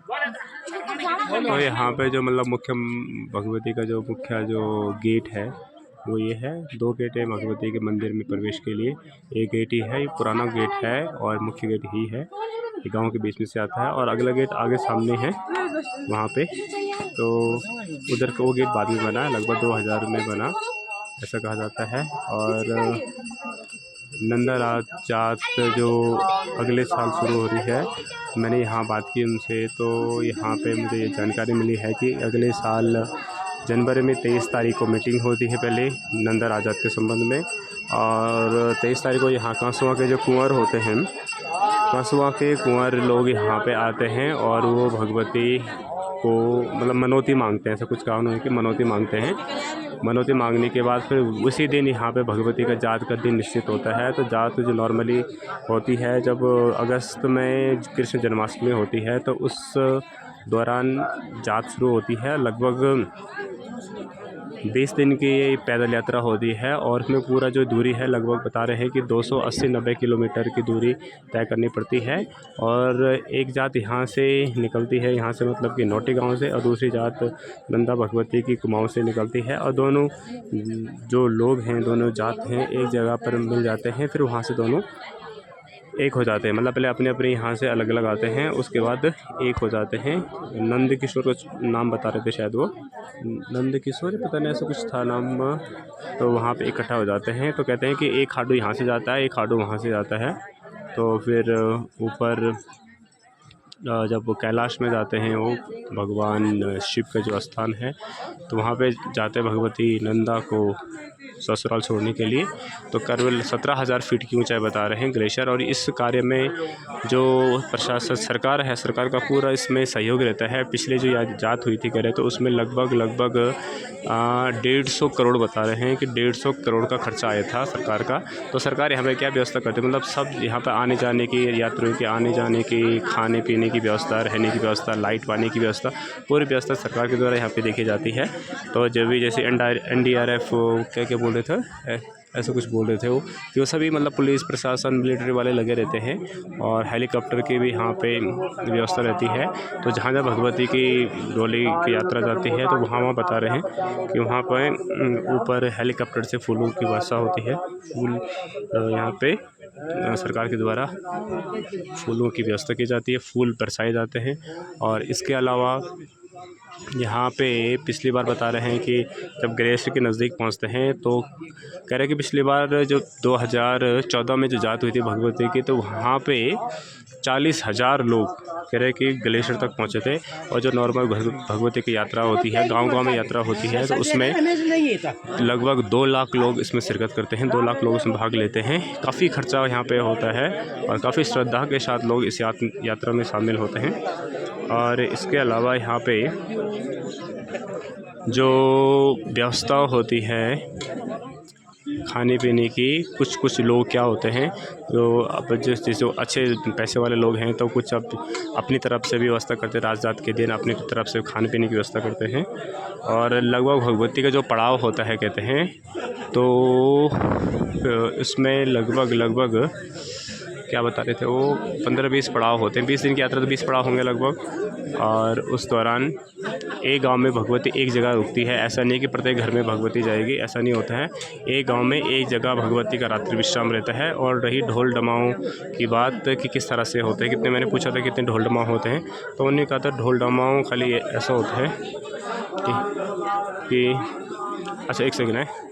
तो यहाँ पे जो मतलब मुख्य भगवती का जो मुख्य जो गेट है वो ये है। 2 गेट है भगवती के मंदिर में प्रवेश के लिए। एक गेट ही है, ये पुराना गेट है और मुख्य गेट ही है। ये गांव के बीच में से आता है और अगला गेट आगे सामने है वहाँ पे। तो उधर का वो गेट बाद में बना, लगभग 2000 में बना ऐसा कहा जाता है। और नंदा जात जो अगले साल शुरू हो रही है, मैंने यहाँ बात की उनसे, तो यहाँ पे मुझे ये जानकारी मिली है कि अगले साल जनवरी में 23 तारीख को मीटिंग होती है पहले नंदा आज़ाद के संबंध में। और 23 तारीख को यहाँ कांसुआ के जो कुंवर होते हैं, कांसुआ के कुंवर लोग यहाँ पे आते हैं और वो भगवती को मतलब मनौती मांगते हैं। ऐसा कुछ कहा उन्होंने कि मनौती मांगते हैं। मनौती मांगने के बाद फिर उसी दिन यहाँ पे भगवती का जात का दिन निश्चित होता है। तो जात जो नॉर्मली होती है जब अगस्त में कृष्ण जन्माष्टमी होती है, तो उस दौरान जात शुरू होती है। लगभग 20 दिन की ये पैदल यात्रा होती है और इसमें पूरा जो दूरी है लगभग बता रहे हैं कि 280-90 किलोमीटर की दूरी तय करनी पड़ती है। और एक जात यहाँ से निकलती है, यहाँ से मतलब कि नोटी गांव से, और दूसरी जात नंदा भगवती की कुमाऊं से निकलती है। और दोनों जो लोग हैं, दोनों जात हैं, एक जगह पर मिल जाते हैं। फिर वहाँ से दोनों एक हो जाते हैं, मतलब पहले अपने अपने यहाँ से अलग अलग आते हैं, उसके बाद एक हो जाते हैं। नंद किशोर का नाम बता रहे थे शायद, वो नंद किशोर पता नहीं ऐसा कुछ था नाम। तो वहाँ पे इकट्ठा हो जाते हैं। तो कहते हैं कि एक हाडू यहाँ से जाता है, एक हाडू वहाँ से जाता है। तो फिर ऊपर जब वो कैलाश में जाते हैं, वो भगवान शिव का जो स्थान है, तो वहाँ पे जाते भगवती नंदा को ससुराल छोड़ने के लिए। तो करीब 17,000 फीट की ऊंचाई बता रहे हैं ग्लेशियर। और इस कार्य में जो प्रशासन सरकार है, सरकार का पूरा इसमें सहयोग रहता है। पिछले जो जात हुई थी करे, तो उसमें लगभग 150 करोड़ बता रहे हैं कि 150 करोड़ का खर्चा आया था सरकार का। तो सरकार यहाँ पे क्या व्यवस्था करती है, मतलब सब यहाँ पर आने जाने की, यात्रियों के आने जाने की, खाने पीने की व्यवस्था, रहने की व्यवस्था, लाइट पानी की व्यवस्था, पूरी व्यवस्था सरकार के द्वारा यहाँ पे देखी जाती है। तो जब भी जैसे NDRF क्या बोल रहे थे, ऐसा कुछ बोल रहे थे वो, कि वो सभी मतलब पुलिस प्रशासन मिलिट्री वाले लगे रहते हैं। और हेलीकॉप्टर की भी यहाँ पे व्यवस्था रहती है। तो जहाँ जहाँ भगवती की डोली की यात्रा जाती है, तो वहाँ बता रहे हैं कि वहाँ पर ऊपर हेलीकॉप्टर से फूलों की वर्षा होती है। फूल यहाँ पे सरकार के द्वारा फूलों की व्यवस्था की जाती है, फूल बरसाए जाते हैं। और इसके अलावा यहाँ पे पिछली बार बता रहे हैं कि जब ग्लेशियर के नज़दीक पहुँचते हैं, तो कह रहे हैं कि पिछली बार जो 2014 में जो जात हुई थी भगवती की, तो वहाँ पे 40,000 लोग कह रहे हैं कि ग्लेशियर तक पहुँचे थे। और जो नॉर्मल भगवती की यात्रा होती है, गांव-गांव में यात्रा होती है, तो उसमें लगभग 2 लाख लोग इसमें शिरकत करते हैं, 2 लाख लोग इसमें भाग लेते हैं। काफ़ी खर्चा यहाँ पे होता है और काफ़ी श्रद्धा के साथ लोग इस यात्रा में शामिल होते हैं। और इसके अलावा यहाँ पे जो व्यवस्था होती है खाने पीने की, कुछ लोग क्या होते हैं, तो अब जैसे अच्छे पैसे वाले लोग हैं, तो कुछ अब अपनी तरफ से भी व्यवस्था करते हैं। राजजात के दिन अपनी तरफ से खाने पीने की व्यवस्था करते हैं। और लगभग भगवती का जो पड़ाव होता है कहते हैं, तो इसमें लगभग क्या बता रहे थे वो, 15-20 पड़ाव होते हैं। 20 दिन की यात्रा तो 20 पड़ाव होंगे लगभग। और उस दौरान एक गांव में भगवती एक जगह रुकती है। ऐसा नहीं कि प्रत्येक घर में भगवती जाएगी, ऐसा नहीं होता है। एक गांव में एक जगह भगवती का रात्रि विश्राम रहता है। और रही ढोल डमाओं की बात कि किस तरह से होते हैं, कितने, मैंने पूछा था कितने ढोल डमाओ होते हैं, तो उन्होंने कहा था ढोल डमाओं खाली ऐसा होता है कि अच्छा एक सेकंड है।